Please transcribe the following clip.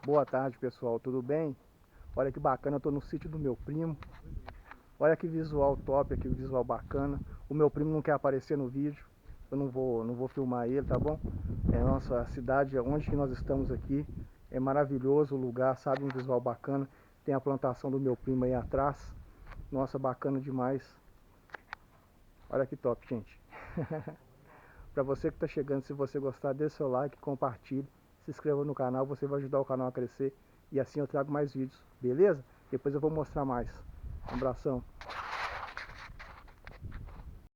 Boa tarde, pessoal, tudo bem? Olha que bacana, eu tô no sítio do meu primo. Olha que visual top aqui, visual bacana. O meu primo não quer aparecer no vídeo. Eu não vou filmar ele, tá bom? É nossa cidade, onde que nós estamos aqui. É maravilhoso o lugar, sabe? Um visual bacana. Tem a plantação do meu primo aí atrás. Nossa, bacana demais. Olha que top, gente. Para você que está chegando, se você gostar, dê seu like, compartilhe, se inscreva no canal, você vai ajudar o canal a crescer e assim eu trago mais vídeos, beleza? Depois eu vou mostrar mais. Um abração.